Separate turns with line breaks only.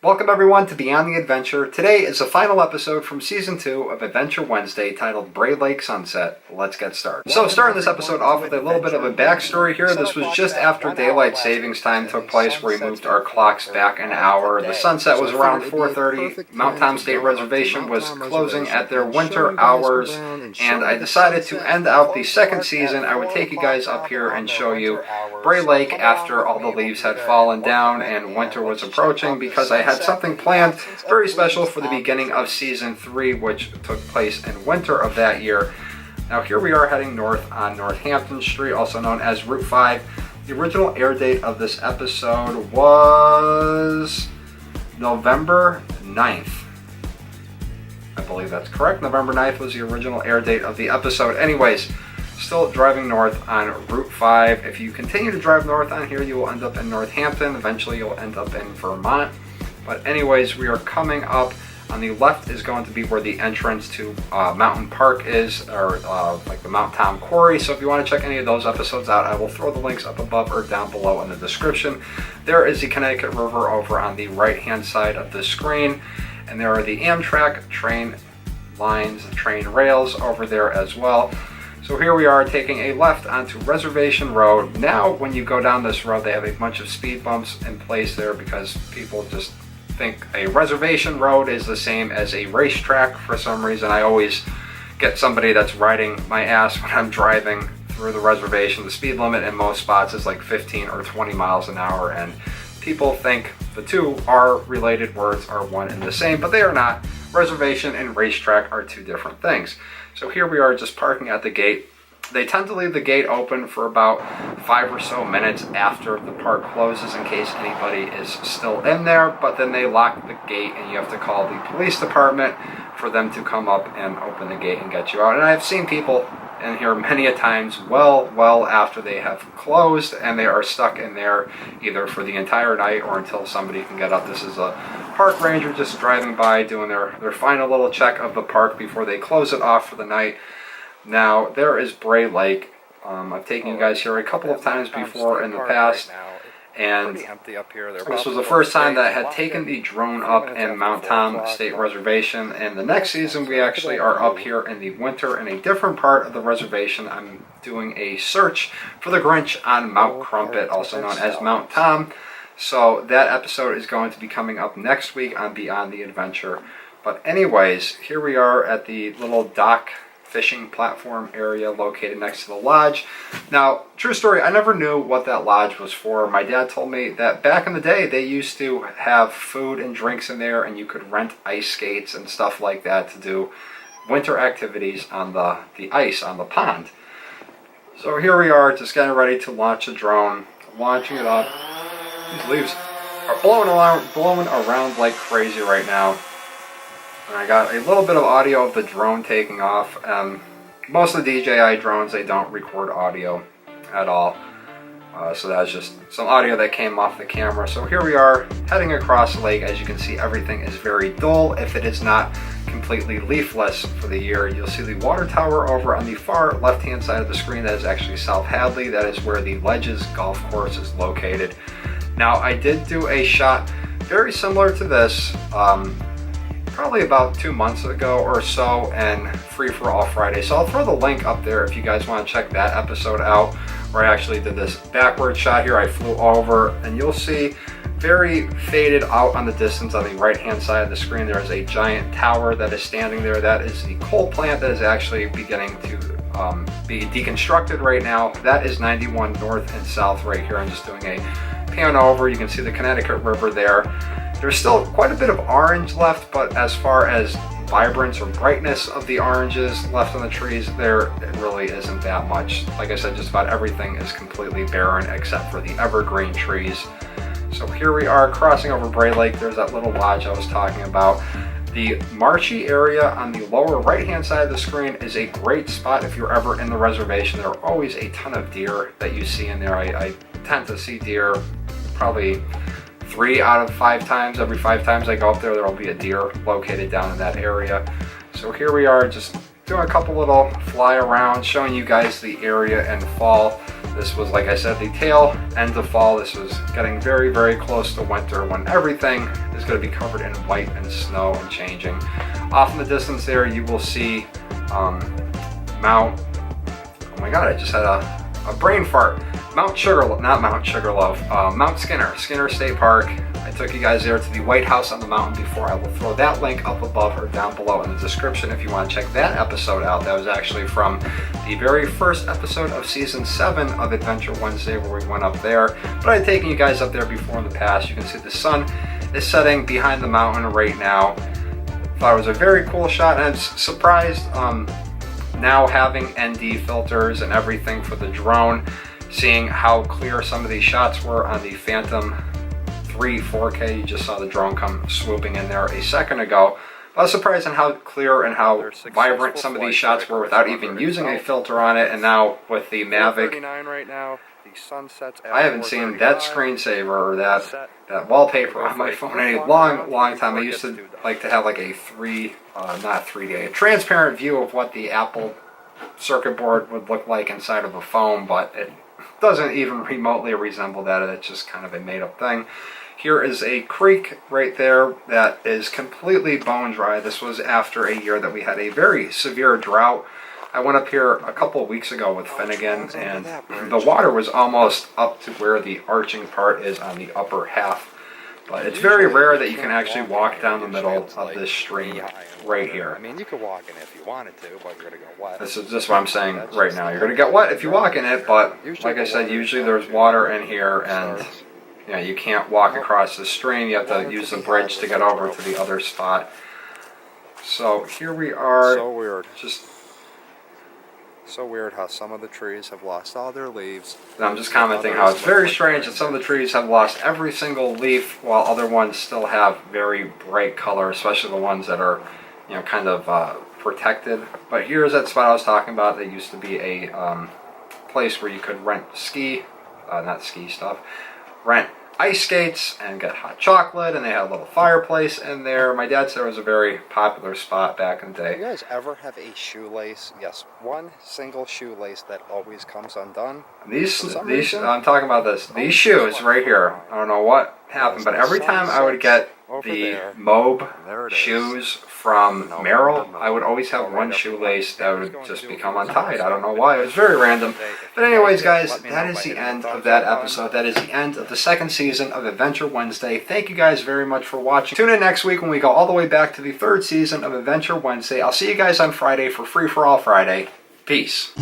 Welcome everyone to Beyond the Adventure. Today is the final episode from Season 2 of Adventure Wednesday titled Bray Lake Sunset. Let's get started. So starting this episode off with a little bit of a backstory here. This was just after daylight savings time took place where we moved our clocks back an hour. The sunset was around 4:30. Mount Tom State Reservation was closing at their winter hours, and I decided to end out the second season. I would take you guys up here and show you Bray Lake after all the leaves had fallen down and winter was approaching, because I had something planned very special for the beginning of Season 3, which took place in winter of that year. Now here we are heading north on Northampton Street, also known as Route 5. The original air date of this episode was November 9th. I believe that's correct. November 9th was the original air date of the episode. Anyways, still driving north on Route 5. If you continue to drive north on here, you will end up in Northampton. Eventually you'll end up in Vermont. But anyways, we are coming up. On the left is going to be where the entrance to Mountain Park is, or like the Mount Tom Quarry. So if you want to check any of those episodes out, I will throw the links up above or down below in the description. There is the Connecticut River over on the right-hand side of the screen. And there are the Amtrak train lines, train rails over there as well. So here we are taking a left onto Reservation Road. Now, when you go down this road, they have a bunch of speed bumps in place there because people just think a reservation road is the same as a racetrack for some reason. I always get somebody that's riding my ass when I'm driving through the reservation. The speed limit in most spots is like 15 or 20 miles an hour, and people think the two are related words, are one and the same, but they are not. Reservation and racetrack are two different things. So here we are just parking at the gate. They tend to leave the gate open for about 5 or so minutes after the park closes in case anybody is still in there, but then they lock the gate and you have to call the police department for them to come up and open the gate and get you out. And I've seen people in here many a times well after they have closed, and they are stuck in there either for the entire night or until somebody can get up. This is a park ranger just driving by doing their final little check of the park before they close it off for the night. Now there is Bray Lake. I've taken you guys here a couple of times before in the past, and this was the first time that I had taken the drone up in Mount Tom State Reservation. And the next season we actually are up here in the winter in a different part of the reservation. I'm doing a search for the Grinch on Mount Crumpet, also known as Mount Tom. So that episode is going to be coming up next week on Beyond the Adventure. But anyways, here we are at the little dock fishing platform area located next to the lodge. Now, true story, I never knew what that lodge was for. My dad told me that back in the day they used to have food and drinks in there, and you could rent ice skates and stuff like that to do winter activities on the ice on the pond. So here we are just getting ready to launch a drone, launching it up. These leaves are blowing around like crazy right now. And I got a little bit of audio of the drone taking off. Most of the DJI drones, they don't record audio at all. So that's just some audio that came off the camera. So here we are heading across the lake. As you can see, everything is very dull if it is not completely leafless for the year. You'll see the water tower over on the far left-hand side of the screen. That is actually South Hadley. That is where the Ledges golf course is located. Now, I did do a shot very similar to this probably about 2 months ago or so, and Free for All Friday. So I'll throw the link up there if you guys want to check that episode out, where I actually did this backward shot here. I flew over, and you'll see very faded out on the distance on the right hand side of the screen, there is a giant tower that is standing there. That is the coal plant that is actually beginning to be deconstructed right now. That is 91 north and south right here. I'm just doing a pan over. You can see the Connecticut River there. There's still quite a bit of orange left, but as far as vibrance or brightness of the oranges left on the trees, there it really isn't that much. Like I said, just about everything is completely barren except for the evergreen trees. So here we are crossing over Bray Lake. There's that little lodge I was talking about. The marshy area on the lower right-hand side of the screen is a great spot if you're ever in the reservation. There are always a ton of deer that you see in there. I tend to see deer probably 3 out of 5 times. Every 5 times I go up there, there'll be a deer located down in that area. So here we are just doing a couple little fly around, showing you guys the area in fall. This was, like I said, the tail end of fall. This was getting very, very close to winter when everything is going to be covered in white and snow and changing. Off in the distance there, you will see Mount, oh my god, I just had a brain fart. Mount Skinner State Park. I took you guys there to the White House on the mountain before. I will throw that link up above or down below in the description if you want to check that episode out. That was actually from the very first episode of season 7 of Adventure Wednesday, where we went up there. But I've taken you guys up there before in the past. You can see the sun is setting behind the mountain right now. Thought it was a very cool shot, and I'm surprised now having ND filters and everything for the drone, seeing how clear some of these shots were on the Phantom 3 4K. You just saw the drone come swooping in there a second ago. I was surprised on how clear and how vibrant some of these shots were without even using a filter on it. And now with the Mavic,
right now, the sun sets at
I haven't seen that screensaver or that wallpaper on my phone in a long time. I used to like to have like a a transparent view of what the Apple circuit board would look like inside of a phone, but it doesn't even remotely resemble that. It's just kind of a made-up thing. Here is a creek right there that is completely bone dry. This was after a year that we had a very severe drought. I went up here a couple of weeks ago with Finnegan, and the water was almost up to where the arching part is on the upper half. But it's very rare that you can actually walk down the middle of this stream right here.
I mean, you could walk in it if you wanted to, but you're going to get wet.
This is just what I'm saying right now. You're going to get wet if you walk in it, but like I said, usually there's water in here, and you can't walk across the stream. You have to use the bridge to get over to the other spot. So here we are.
So weird.
Just
so weird how some of the trees have lost all their leaves.
And I'm just commenting how it's very strange that some of the trees have lost every single leaf, while other ones still have very bright color, especially the ones that are, kind of protected. But here's that spot I was talking about. There used to be a place where you could rent rent ice skates and get hot chocolate, and they had a little fireplace in there. My dad said it was a very popular spot back in the day.
Do you guys ever have a shoelace? Yes, one single shoelace that always comes undone.
These I'm talking about this. These shoes right here. I don't know what happened, but every time I would get the Mobe shoes from Merrill, I would always have one shoelace that would just become untied. I don't know why. It was very random. But anyways, guys, that is the end of that episode. That is the end of the second season of Adventure Wednesday. Thank you guys very much for watching. Tune in next week when we go all the way back to the third season of Adventure Wednesday. I'll see you guys on Friday for Free for All Friday. Peace.